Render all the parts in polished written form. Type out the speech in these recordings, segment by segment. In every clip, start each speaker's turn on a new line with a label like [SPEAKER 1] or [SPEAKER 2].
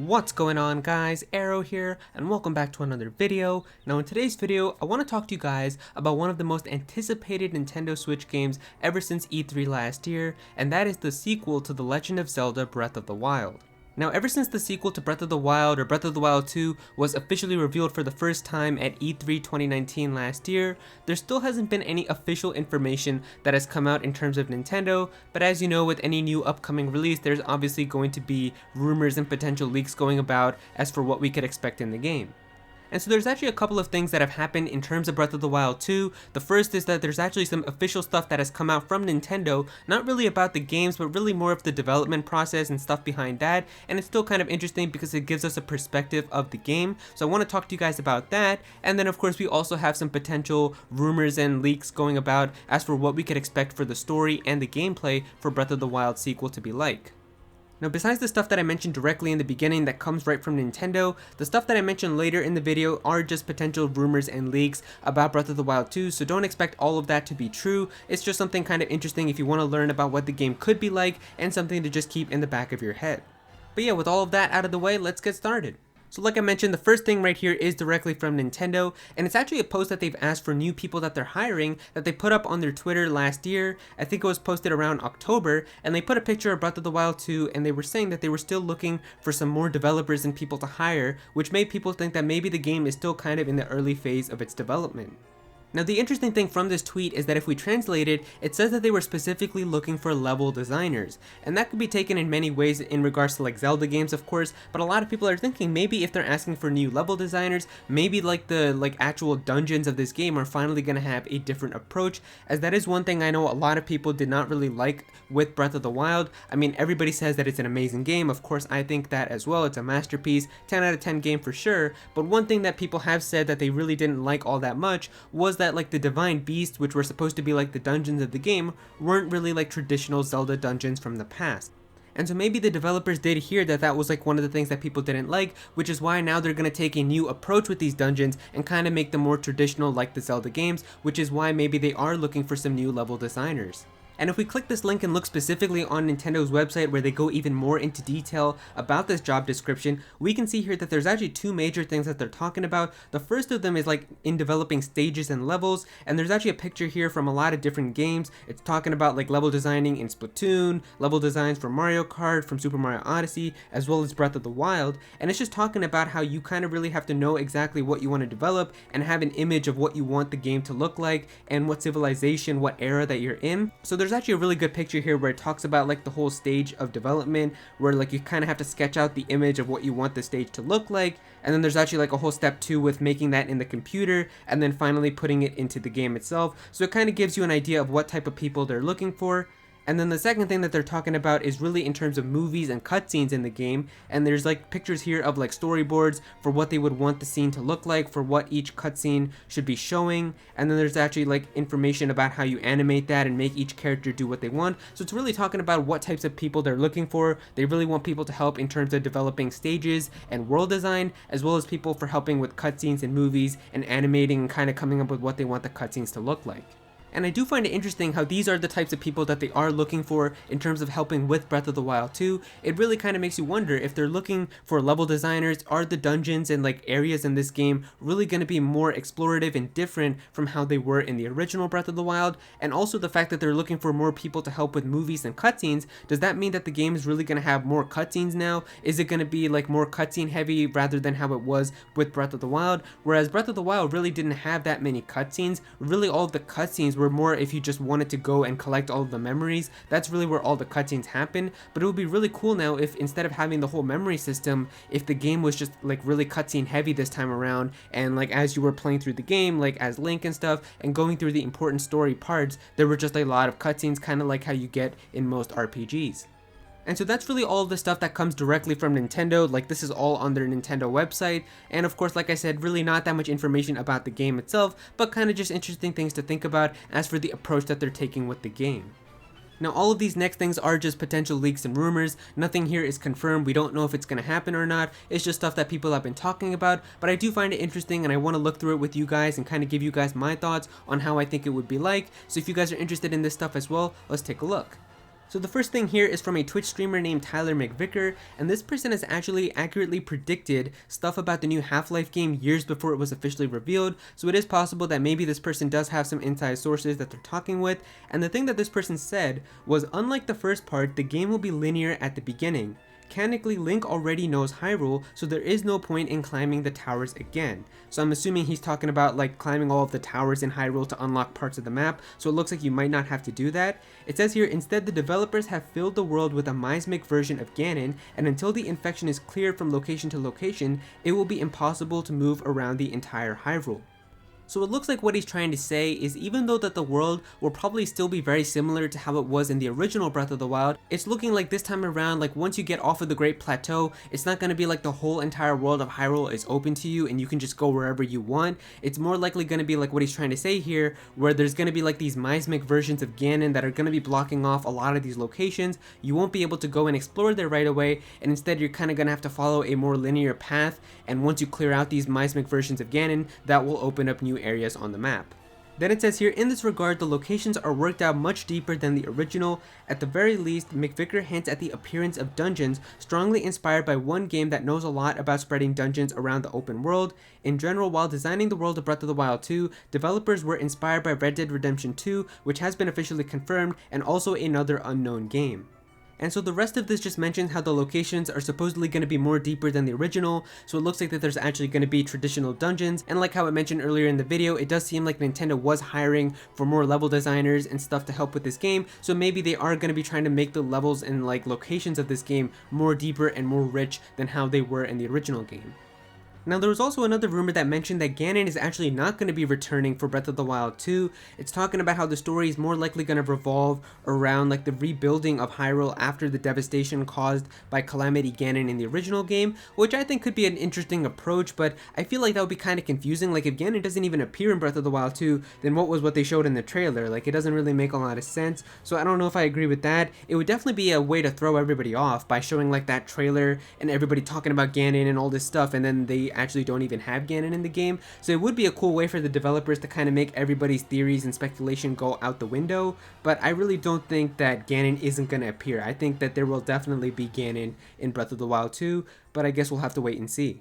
[SPEAKER 1] What's going on, guys? Aero here, and welcome back to another video. Now in today's video, I want to talk to you guys about one of the most anticipated Nintendo Switch games ever since E3 last year, and that is the sequel to The Legend of Zelda Breath of the Wild. Now, ever since the sequel to Breath of the Wild, or Breath of the Wild 2, was officially revealed for the first time at E3 2019 last year, there still hasn't been any official information that has come out in terms of Nintendo, but as you know, with any new upcoming release, there's obviously going to be rumors and potential leaks going about as for what we could expect in the game. And so there's actually a couple of things that have happened in terms of Breath of the Wild 2. The first is that there's actually some official stuff that has come out from Nintendo, not really about the games, but really more of the development process and stuff behind that, and it's still kind of interesting because it gives us a perspective of the game. So I want to talk to you guys about that, and then of course we also have some potential rumors and leaks going about as for what we could expect for the story and the gameplay for Breath of the Wild sequel to be like. Now, besides the stuff that I mentioned directly in the beginning that comes right from Nintendo, the stuff that I mentioned later in the video are just potential rumors and leaks about Breath of the Wild 2, so don't expect all of that to be true. It's just something kind of interesting if you want to learn about what the game could be like, and something to just keep in the back of your head. But yeah, with all of that out of the way, let's get started. So like I mentioned, the first thing right here is directly from Nintendo, and it's actually a post that they've asked for new people that they're hiring that they put up on their Twitter last year. I think it was posted around October, and they put a picture of Breath of the Wild 2, and they were saying that they were still looking for some more developers and people to hire, which made people think that maybe the game is still kind of in the early phase of its development. Now, the interesting thing from this tweet is that if we translate it, it says that they were specifically looking for level designers, and that could be taken in many ways in regards to like Zelda games, of course, but a lot of people are thinking maybe if they're asking for new level designers, maybe like the actual dungeons of this game are finally going to have a different approach, as that is one thing I know a lot of people did not really like with Breath of the Wild. I mean, everybody says that it's an amazing game, of course I think that as well, it's a masterpiece, 10 out of 10 game for sure, but one thing that people have said that they really didn't like all that much was that like the Divine Beasts, which were supposed to be like the dungeons of the game, weren't really like traditional Zelda dungeons from the past. And so maybe the developers did hear that that was like one of the things that people didn't like, which is why now they're going to take a new approach with these dungeons and kind of make them more traditional like the Zelda games, which is why maybe they are looking for some new level designers. And if we click this link and look specifically on Nintendo's website where they go even more into detail about this job description, we can see here that there's actually two major things that they're talking about. The first of them is like in developing stages and levels, and there's actually a picture here from a lot of different games. It's talking about like level designing in Splatoon, level designs for Mario Kart, from Super Mario Odyssey, as well as Breath of the Wild, and it's just talking about how you kind of really have to know exactly what you want to develop and have an image of what you want the game to look like and what civilization, what era that you're in. So there's actually a really good picture here where it talks about like the whole stage of development, where like you kind of have to sketch out the image of what you want the stage to look like, and then there's actually like a whole step 2 with making that in the computer and then finally putting it into the game itself. So it kind of gives you an idea of what type of people they're looking for. And then the second thing that they're talking about is really in terms of movies and cutscenes in the game, and there's like pictures here of like storyboards for what they would want the scene to look like, for what each cutscene should be showing, and then there's actually like information about how you animate that and make each character do what they want. So it's really talking about what types of people they're looking for. They really want people to help in terms of developing stages and world design, as well as people for helping with cutscenes and movies and animating and kind of coming up with what they want the cutscenes to look like. And I do find it interesting how these are the types of people that they are looking for in terms of helping with Breath of the Wild 2. It really kind of makes you wonder if they're looking for level designers, are the dungeons and like areas in this game really going to be more explorative and different from how they were in the original Breath of the Wild? And also the fact that they're looking for more people to help with movies and cutscenes, does that mean that the game is really going to have more cutscenes now? Is it going to be like more cutscene heavy rather than how it was with Breath of the Wild? Whereas Breath of the Wild really didn't have that many cutscenes. Really all of the cutscenes were more if you just wanted to go and collect all of the memories. That's really where all the cutscenes happen. But it would be really cool now if instead of having the whole memory system, if the game was just like really cutscene heavy this time around, and like as you were playing through the game, like as Link and stuff, and going through the important story parts, there were just a lot of cutscenes, kind of like how you get in most RPGs. And so that's really all of the stuff that comes directly from Nintendo. Like this is all on their Nintendo website, and of course, like I said, really not that much information about the game itself, but kind of just interesting things to think about as for the approach that they're taking with the game. Now all of these next things are just potential leaks and rumors. Nothing here is confirmed. We don't know if it's going to happen or not. It's just stuff that people have been talking about, but I do find it interesting and I want to look through it with you guys and kind of give you guys my thoughts on how I think it would be like. So if you guys are interested in this stuff as well, let's take a look. So the first thing here is from a Twitch streamer named Tyler McVicker, and this person has actually accurately predicted stuff about the new Half-Life game years before it was officially revealed, so it is possible that maybe this person does have some inside sources that they're talking with, and the thing that this person said was, unlike the first part, the game will be linear at the beginning. Mechanically, Link already knows Hyrule, so there is no point in climbing the towers again. So I'm assuming he's talking about like climbing all of the towers in Hyrule to unlock parts of the map, so it looks like you might not have to do that. It says here, instead the developers have filled the world with a Mismic version of Ganon, and until the infection is cleared from location to location, it will be impossible to move around the entire Hyrule. So it looks like what he's trying to say is, even though that the world will probably still be very similar to how it was in the original Breath of the Wild, it's looking like this time around, like once you get off of the Great Plateau, it's not going to be like the whole entire world of Hyrule is open to you and you can just go wherever you want. It's more likely going to be like what he's trying to say here, where there's going to be like these Mismic versions of Ganon that are going to be blocking off a lot of these locations. You won't be able to go and explore there right away, and instead you're kind of going to have to follow a more linear path, and once you clear out these Mismic versions of Ganon, that will open up new areas on the map. Then it says here, in this regard, the locations are worked out much deeper than the original. At the very least, McVicker hints at the appearance of dungeons, strongly inspired by one game that knows a lot about spreading dungeons around the open world. In general, while designing the world of Breath of the Wild 2, developers were inspired by Red Dead Redemption 2, which has been officially confirmed, and also another unknown game. And so the rest of this just mentions how the locations are supposedly going to be more deeper than the original, so it looks like that there's actually going to be traditional dungeons, and like how I mentioned earlier in the video, it does seem like Nintendo was hiring for more level designers and stuff to help with this game, so maybe they are going to be trying to make the levels and like locations of this game more deeper and more rich than how they were in the original game. Now there was also another rumor that mentioned that Ganon is actually not going to be returning for Breath of the Wild 2. It's talking about how the story is more likely going to revolve around like the rebuilding of Hyrule after the devastation caused by Calamity Ganon in the original game, which I think could be an interesting approach, but I feel like that would be kind of confusing. Like if Ganon doesn't even appear in Breath of the Wild 2, then what they showed in the trailer? Like it doesn't really make a lot of sense, so I don't know if I agree with that. It would definitely be a way to throw everybody off by showing like that trailer and everybody talking about Ganon and all this stuff, and then they actually don't even have Ganon in the game. So it would be a cool way for the developers to kind of make everybody's theories and speculation go out the window, but I really don't think that Ganon isn't going to appear. I think that there will definitely be Ganon in Breath of the Wild 2, but I guess we'll have to wait and see.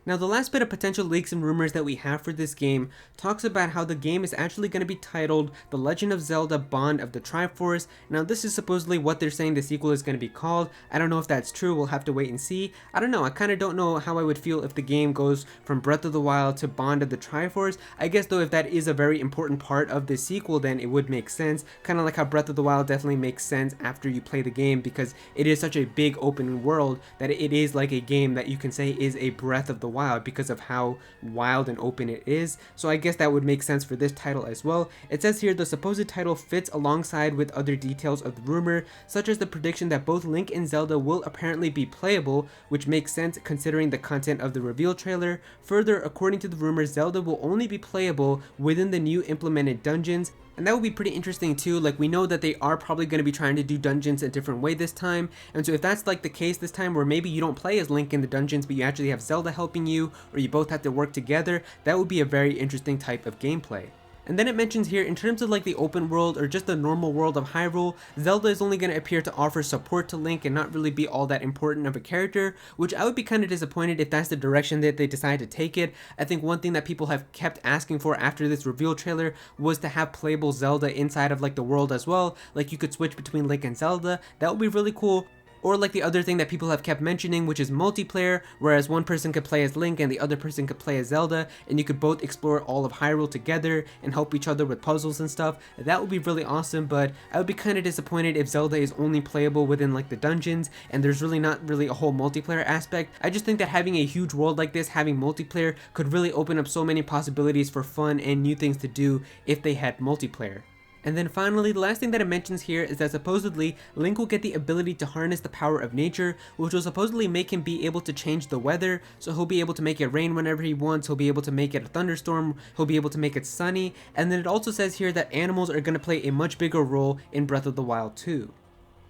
[SPEAKER 1] Now the last bit of potential leaks and rumors that we have for this game talks about how the game is actually going to be titled The Legend of Zelda Bond of the Triforce. Now this is supposedly what they're saying the sequel is going to be called. I don't know if that's true, we'll have to wait and see. I don't know, I kind of don't know how I would feel if the game goes from Breath of the Wild to Bond of the Triforce. I guess though if that is a very important part of the sequel, then it would make sense. Kind of like how Breath of the Wild definitely makes sense after you play the game, because it is such a big open world that it is like a game that you can say is a Breath of the Wild because of how wild and open it is. So I guess that would make sense for this title as well. It says here the supposed title fits alongside with other details of the rumor, such as the prediction that both Link and Zelda will apparently be playable, which makes sense considering the content of the reveal trailer. Further, according to the rumor, Zelda will only be playable within the new implemented dungeons, and that would be pretty interesting too. Like we know that they are probably going to be trying to do dungeons a different way this time, and so if that's like the case this time, where maybe you don't play as Link in the dungeons but you actually have Zelda helping you, or you both have to work together, that would be a very interesting type of gameplay. And then it mentions here, in terms of like the open world or just the normal world of Hyrule, Zelda is only going to appear to offer support to Link and not really be all that important of a character, which I would be kind of disappointed if that's the direction that they decide to take it. I think one thing that people have kept asking for after this reveal trailer was to have playable Zelda inside of like the world as well. Like you could switch between Link and Zelda. That would be really cool. Or like the other thing that people have kept mentioning, which is multiplayer, whereas one person could play as Link and the other person could play as Zelda, and you could both explore all of Hyrule together and help each other with puzzles and stuff. That would be really awesome, but I would be kind of disappointed if Zelda is only playable within like the dungeons and there's really not really a whole multiplayer aspect. I just think that having a huge world like this, having multiplayer, could really open up so many possibilities for fun and new things to do if they had multiplayer. And then finally, the last thing that it mentions here is that supposedly Link will get the ability to harness the power of nature, which will supposedly make him be able to change the weather. So he'll be able to make it rain whenever he wants, he'll be able to make it a thunderstorm, he'll be able to make it sunny. And then it also says here that animals are going to play a much bigger role in Breath of the Wild 2.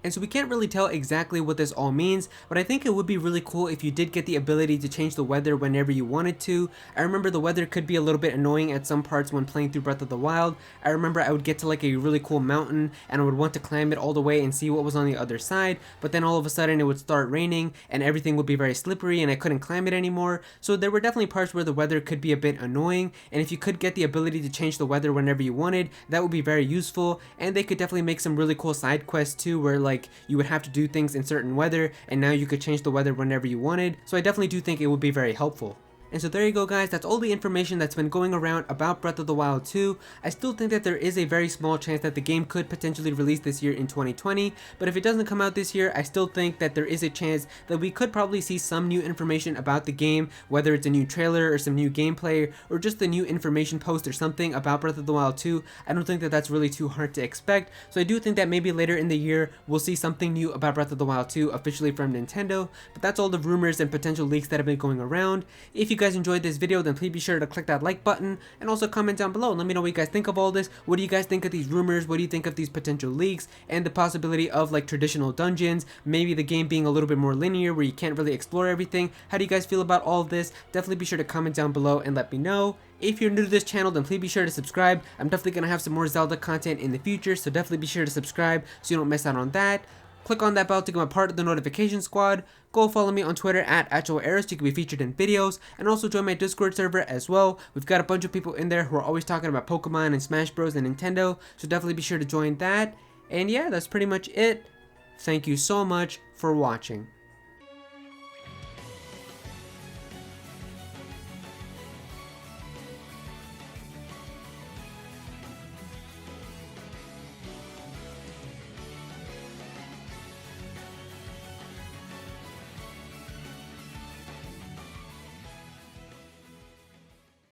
[SPEAKER 1] And so we can't really tell exactly what this all means, but I think it would be really cool if you did get the ability to change the weather whenever you wanted to. I remember the weather could be a little bit annoying at some parts when playing through Breath of the Wild. I remember I would get to like a really cool mountain and I would want to climb it all the way and see what was on the other side, but then all of a sudden it would start raining and everything would be very slippery and I couldn't climb it anymore. So there were definitely parts where the weather could be a bit annoying, and if you could get the ability to change the weather whenever you wanted, that would be very useful. And they could definitely make some really cool side quests too, where like you would have to do things in certain weather and now you could change the weather whenever you wanted. So I definitely do think it would be very helpful. And so there you go guys, that's all the information that's been going around about Breath of the Wild 2. I still think that there is a very small chance that the game could potentially release this year in 2020, but if it doesn't come out this year, I still think that there is a chance that we could probably see some new information about the game, whether it's a new trailer or some new gameplay or just a new information post or something about Breath of the Wild 2. I don't think that that's really too hard to expect, so I do think that maybe later in the year we'll see something new about Breath of the Wild 2 officially from Nintendo, but that's all the rumors and potential leaks that have been going around. If you guys enjoyed this video, then please be sure to click that like button and also comment down below and let me know what you guys think of all this. What do you guys think of these rumors? What do you think of these potential leaks and the possibility of like traditional dungeons, maybe the game being a little bit more linear where you can't really explore everything? How do you guys feel about all of this? Definitely be sure to comment down below and let me know. If you're new to this channel, then please be sure to subscribe. I'm definitely going to have some more Zelda content in the future, so definitely be sure to subscribe so you don't miss out on that. Click on that bell to become a part of the notification squad. Go follow me on Twitter at Aero so you can be featured in videos, and also join my Discord server as well. We've got a bunch of people in there who are always talking about Pokemon and Smash Bros and Nintendo, so definitely be sure to join that. And yeah, that's pretty much it. Thank you so much for watching.